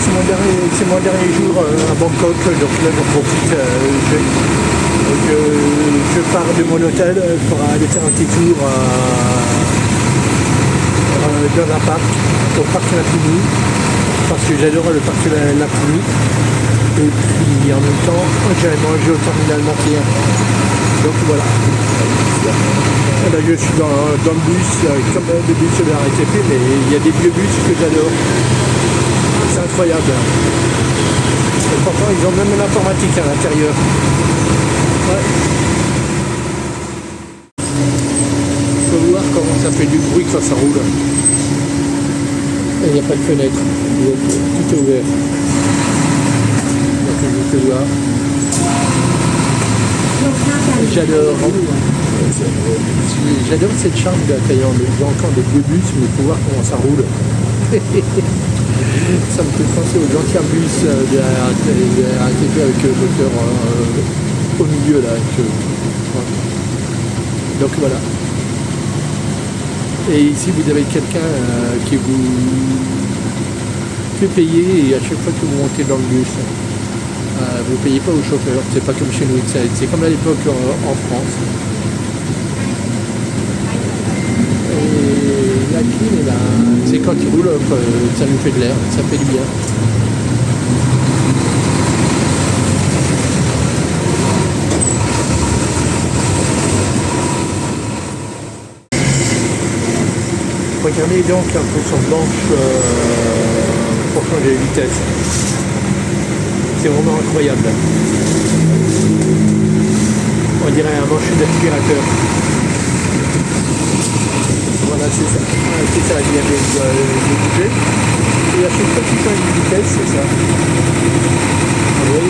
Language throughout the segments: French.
c'est mon dernier jour à Bangkok, donc là j'en profite. Je pars de mon hôtel pour aller faire un petit tour dans un parc, au parc Lapini, parce que j'adore le parc Lapini. Et puis en même temps, j'allais manger au terminal Mentir. Donc voilà. Là je suis dans le bus, comme le bus de la RATP, mais il y a des vieux bus que j'adore. C'est incroyable. Et pourtant ils ont même l'informatique à l'intérieur. Ouais. Faut voir comment ça fait du bruit quand ça roule. Et il n'y a pas de fenêtre, tout est ouvert. Donc je te vois. J'adore cette chambre de la Thaïlande. Il y a encore des vieux bus, mais il faut voir comment ça roule. Ça me fait penser aux anciens bus de la RATP avec le moteur au milieu là. Donc voilà. Et ici vous avez quelqu'un qui vous fait payer et à chaque fois que vous montez dans le bus, vous ne payez pas au chauffeur. C'est pas comme chez nous, c'est comme à l'époque en France. Et la clim, c'est quand il roule, ça nous fait de l'air, ça fait du bien. Regardez donc un peu son blanche pour changer de vitesse. C'est vraiment incroyable. On dirait un manche d'aspirateur. Voilà, c'est ça. C'est ça, il y a de bouger. Et à chaque fois qu'il change de vitesse, c'est ça. Oui.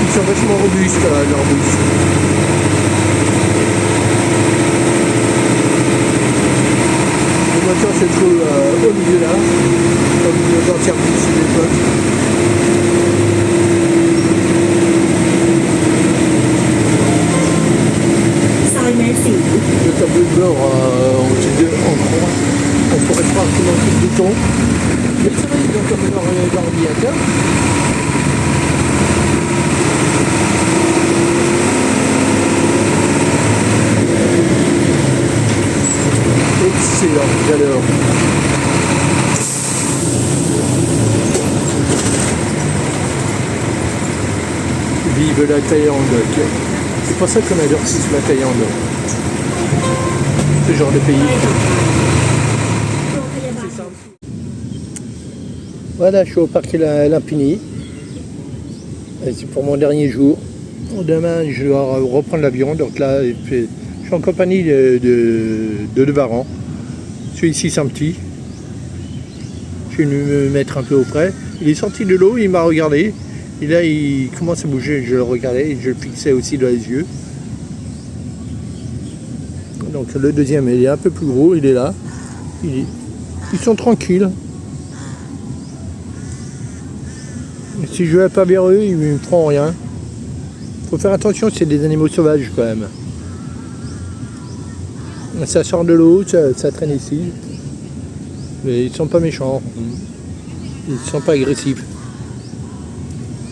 Ils sont vachement robustes, leurs bus. Le moteur se trouve au milieu là, comme nos anciens bus de l'époque. Le tableau de bord on pourrait croire qu'il manque de bouton. Mais c'est vrai, ils ont comme leur ordinateur. Excellent, j'adore. Vive la Thaïlande. C'est pour ça qu'on adore tous la Thaïlande. Ce genre de pays. Voilà, je suis au parc Lapini. C'est pour mon dernier jour. Demain, je dois reprendre l'avion. Donc là, je suis en compagnie de Devaran. Celui-ci, c'est un petit. Je suis venu me mettre un peu au frais. Il est sorti de l'eau, il m'a regardé. Et là, il commence à bouger. Je le regardais et je le fixais aussi dans les yeux. Donc le deuxième, il est un peu plus gros, il est là. Ils sont tranquilles. Si je vais pas vers eux, ils ne me feront rien. Faut faire attention, c'est des animaux sauvages quand même. Ça sort de l'eau, ça traîne ici. Mais ils sont pas méchants. Ils sont pas agressifs.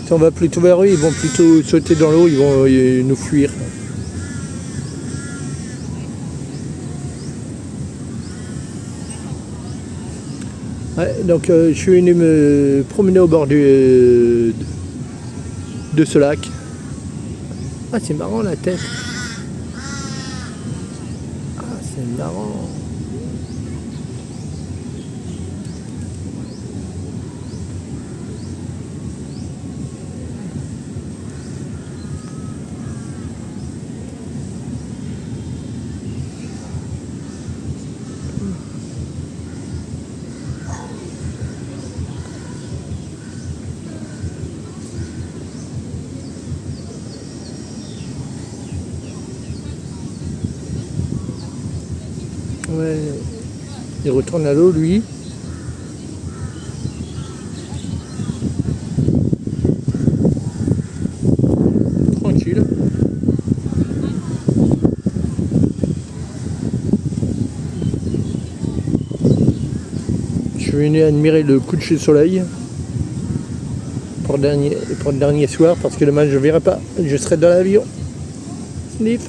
Si on va plutôt vers eux, ils vont plutôt sauter dans l'eau, ils vont nous fuir. Ouais, donc je suis venu me promener au bord de ce lac. Ah, c'est marrant la tête. Ah, c'est marrant. Ouais. Il retourne à l'eau, lui. Tranquille. suis venu admirer le coucher de soleil pour le dernier soir parce que demain je ne verrai pas, je serai dans l'avion. Sniff.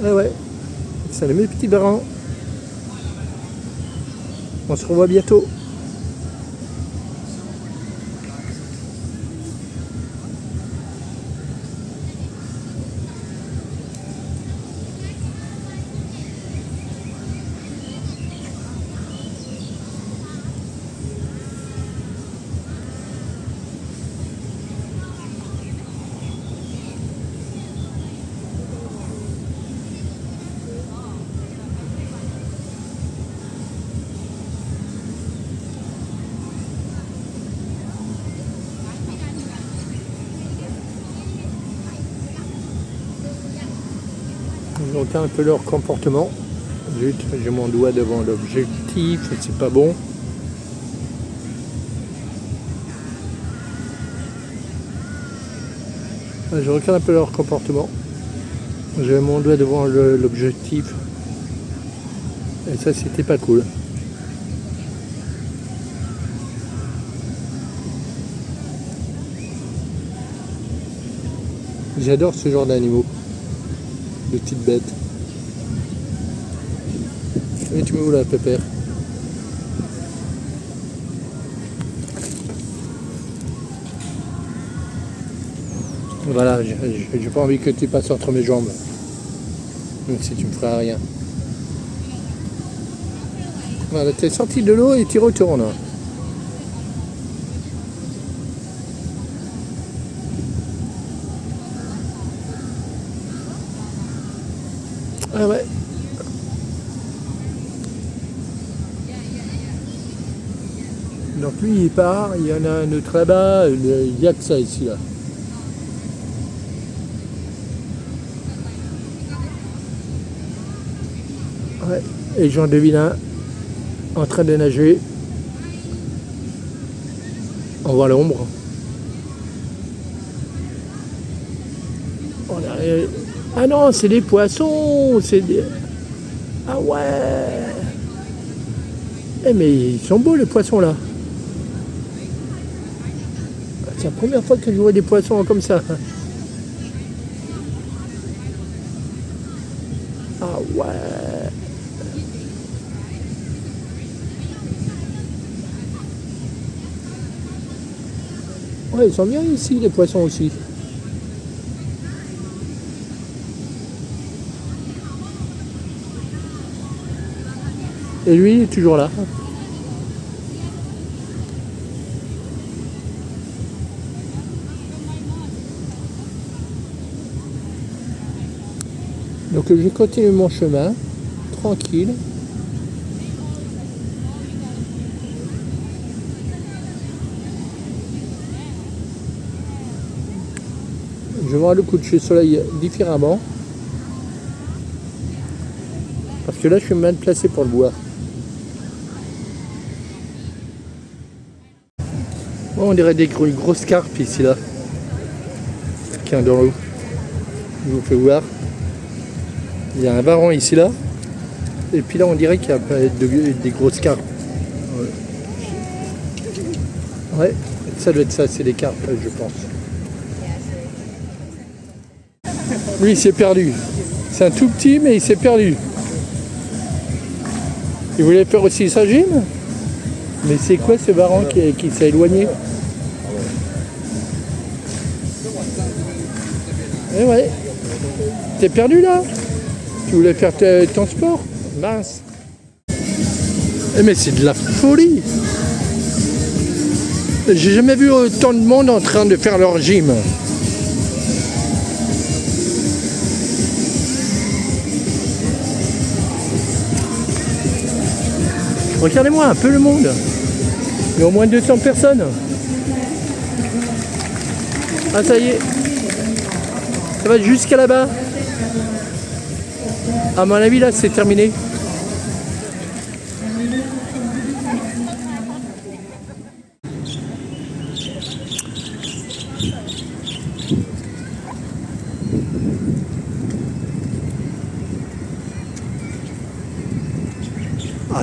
Ah ouais, salut mes petits barons. On se revoit bientôt. Donc un peu leur comportement. Zut, j'ai mon doigt devant l'objectif, c'est pas bon. Je regarde un peu leur comportement. J'ai mon doigt devant l'objectif. Et ça, c'était pas cool. J'adore ce genre d'animaux. De petites bêtes. Et tu mets où là, Pépère? Voilà, j'ai pas envie que tu passes entre mes jambes. Même si tu me feras rien. Voilà, t'es sorti de l'eau et tu retournes. Ah ouais. Donc lui il part, il y en a un autre là-bas, il n'y a que ça ici là. Ouais. Et j'en devine un en train de nager. On voit l'ombre. Ah non, c'est des poissons, c'est des... Ah ouais. Eh mais ils sont beaux les poissons là. C'est la première fois que je vois des poissons comme ça. Ah ouais. Ouais, ils sont bien ici les poissons aussi. Et lui, il est toujours là. Donc je continue mon chemin, tranquille. Je vois le coucher de soleil différemment. Parce que là, je suis mal placé pour le voir. Oh, on dirait des grosses carpes ici, là. Qui est dans l'eau. Je vous fais voir. Il y a un varan ici, là. Et puis là, on dirait qu'il y a des grosses carpes. Ouais, ça doit être ça, c'est des carpes, je pense. Lui, il s'est perdu. C'est un tout petit, mais il s'est perdu. Il voulait faire aussi sa gym. Mais c'est quoi ce varan qui s'est éloigné? Eh ouais. T'es perdu là? Tu voulais faire ton sport? Mince. Eh mais c'est de la folie. J'ai jamais vu autant de monde en train de faire leur gym. Regardez-moi un peu le monde. Il y a au moins 200 personnes. Ah ça y est. Ça va jusqu'à là-bas. À mon avis là c'est terminé.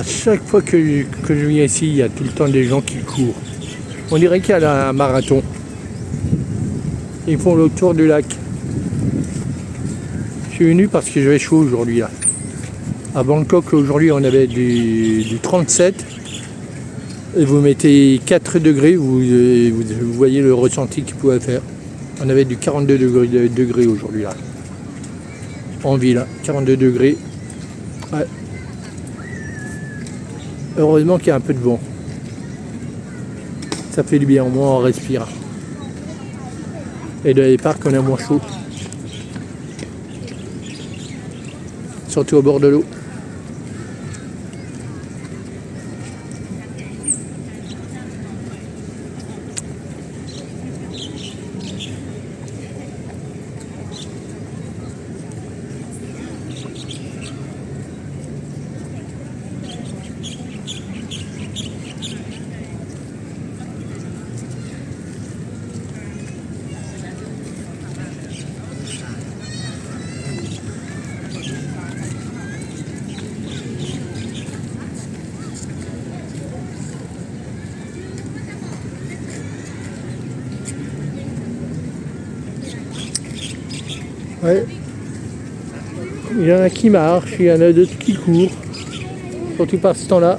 À chaque fois que je viens ici, il y a tout le temps des gens qui courent. On dirait qu'il y a un marathon. Ils font le tour du lac. Je suis venu parce que j'avais chaud aujourd'hui là. À Bangkok aujourd'hui on avait du 37 et vous mettez 4 degrés, vous voyez le ressenti qu'il pouvait faire. On avait du 42 degrés aujourd'hui là. En ville, 42 degrés. Ouais. Heureusement qu'il y a un peu de vent. Ça fait du bien, au moins on respire. Et dans les parcs on a moins chaud. Surtout au bord de l'eau. Ouais. Il y en a qui marchent, il y en a d'autres qui courent. Surtout par ce temps-là.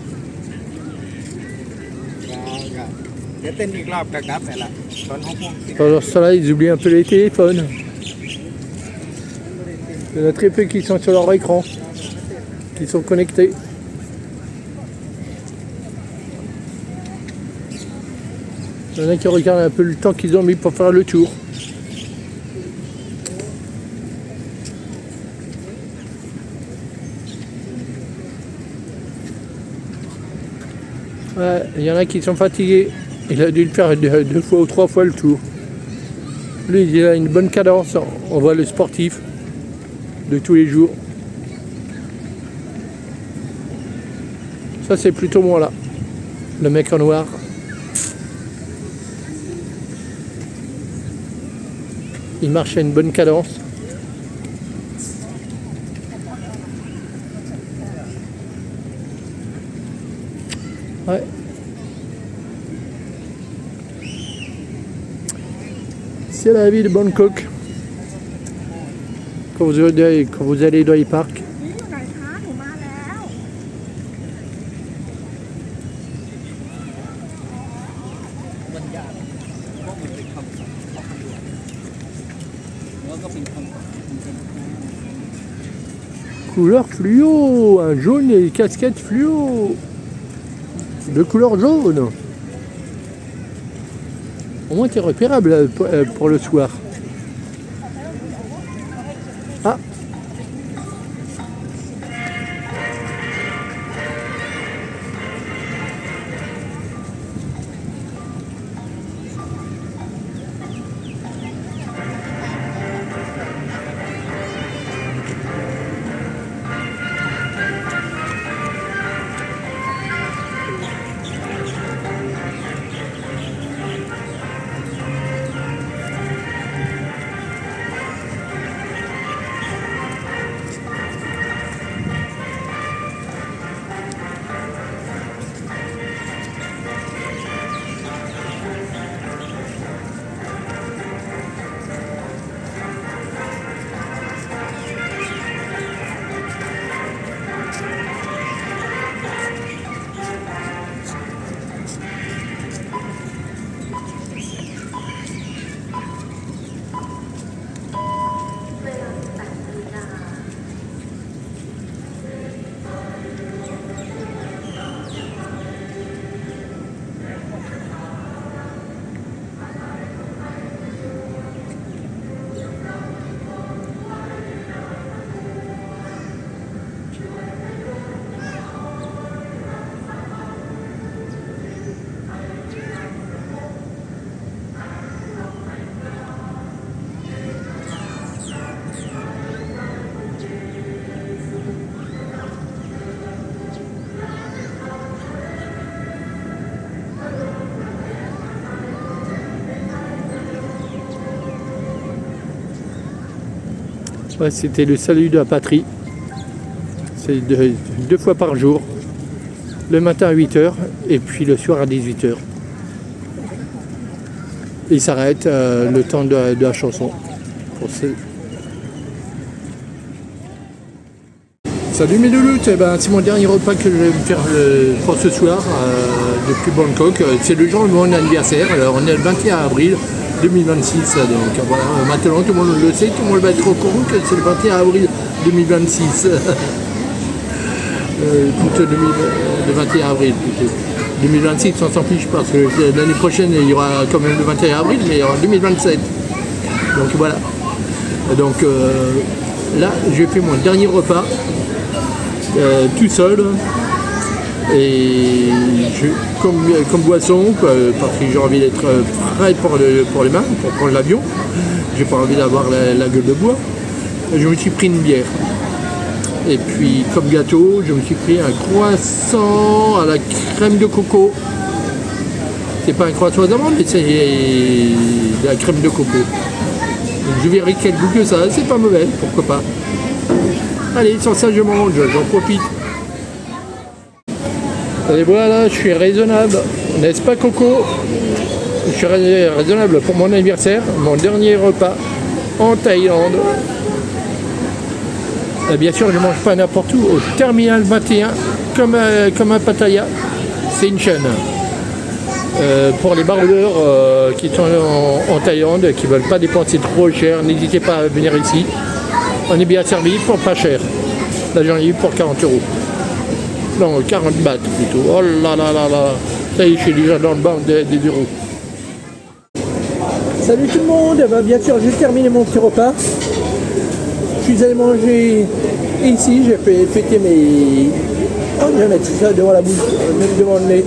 Pendant ce temps-là, ils oublient un peu les téléphones. Il y en a très peu qui sont sur leur écran, qui sont connectés. Il y en a qui regardent un peu le temps qu'ils ont mis pour faire le tour. Ouais, il y en a qui sont fatigués. Il a dû le faire 2 fois ou 3 fois le tour. Lui, il a une bonne cadence. On voit le sportif de tous les jours. Ça, c'est plutôt moi là. Le mec en noir. Il marche à une bonne cadence. Ouais. C'est la ville de Bangkok. Quand vous allez dans les parcs. Couleur fluo, un jaune et casquette fluo. De couleur jaune. Au moins, tu es repérable pour le soir. Ah. Ouais, c'était le salut de la patrie. C'est 2 fois par jour. le matin à 8h et puis le soir à 18h. Il s'arrête le temps de la chanson. Salut mes louloutes, c'est mon dernier repas que je vais me faire pour ce soir depuis Bangkok. C'est le jour de mon anniversaire, alors on est le 21 avril 2026. Donc voilà, maintenant tout le monde le sait, tout le monde va être au courant que c'est le 21 avril 2026. Plutôt le 21 avril plutôt. 2026 on s'en fiche parce que l'année prochaine il y aura quand même le 21 avril, mais en 2027. Donc voilà. Donc là j'ai fait mon dernier repas tout seul et comme boisson parce que j'ai envie d'être prêt pour les mains, pour prendre l'avion. J'ai pas envie d'avoir la gueule de bois. Je me suis pris une bière. Et puis comme gâteau, je me suis pris un croissant à la crème de coco. C'est pas un croissant aux amandes, mais c'est de la crème de coco. Donc je verrai quel goût que ça, c'est pas mauvais, pourquoi pas. Allez, sans ça je mange, j'en profite. Et voilà, je suis raisonnable, n'est-ce pas Coco? Je suis raisonnable pour mon anniversaire, mon dernier repas en Thaïlande. Bien sûr, je ne mange pas n'importe où, au terminal 21, comme un Pattaya, c'est une chaîne. Pour les baroudeurs qui sont en Thaïlande, qui ne veulent pas dépenser trop cher, n'hésitez pas à venir ici. On est bien servi pour pas cher. Là, j'en ai eu pour 40 €. Non, 40 bahts plutôt. Oh là là là là. Ça y est, je suis déjà dans le banc des euros. Salut tout le monde. Bien sûr, j'ai terminé mon petit repas. Je suis allé manger ici, j'ai fêté mes... Oh, je vais mettre ça devant la bouche, même devant le nez.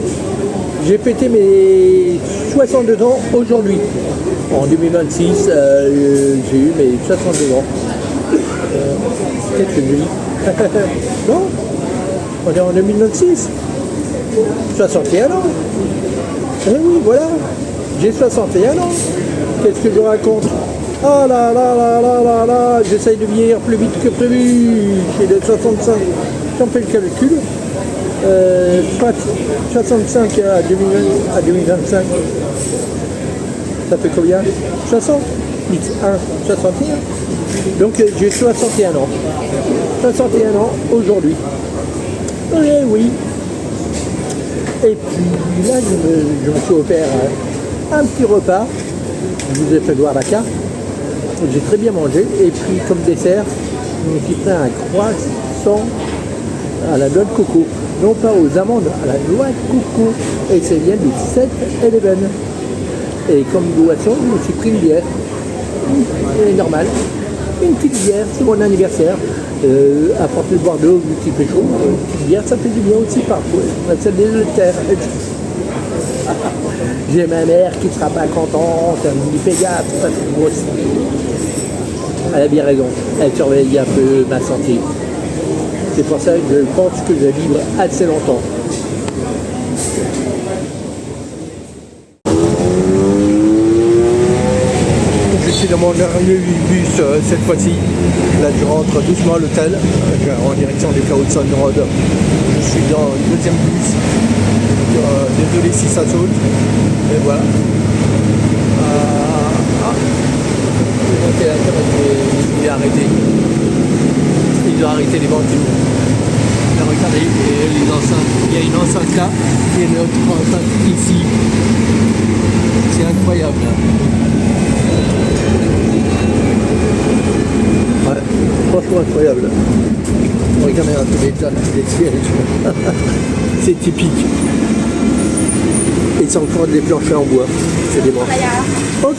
J'ai fêté mes 62 ans aujourd'hui. En 2026, j'ai eu mes 62 ans. Qu'est-ce que je dis? Non, on est en 2026. 61 ans. Eh oui, voilà. J'ai 61 ans. Qu'est-ce que je raconte? Ah là là là là là là, j'essaye de vieillir plus vite que prévu. J'ai de 65. J'en fais le calcul. 65 à 2025. Ça fait combien? 60 plus 1, 61. Donc j'ai 61 ans. 61 ans aujourd'hui. Eh oui. Et puis là, je me suis offert un petit repas. Je vous ai fait voir la carte. J'ai très bien mangé. Et puis comme dessert, je me suis pris un croissant à la noix de coco. Non pas aux amandes, à la noix de coco. Et c'est bien du 7-Eleven. Et comme boisson, je me suis pris une bière. Elle est normale. Une petite bière, c'est mon anniversaire. À force de boire de l'eau, vu qu'il fait chaud, une petite bière, ça fait du bien aussi parfois. C'est de terre. J'ai ma mère qui ne sera pas contente, elle me dit fais gaffe, c'est pas trop grosse. Elle a bien raison, elle surveille un peu ma santé. C'est pour ça que je pense que je vais vivre assez longtemps. Je suis dans mon dernier bus cette fois-ci. Là je rentre doucement à l'hôtel, en direction des Kaohsiung Road. Je suis dans le deuxième bus. Désolé si ça saute. Et voilà. Il est arrêté. Il doit arrêter les voitures. Regardez les enceintes. Il y a une enceinte là et une autre enceinte ici. C'est incroyable. Ouais, franchement incroyable. Regardez un peu l'état des sièges. C'est typique. Et c'est encore des planchers en bois. C'est des bras.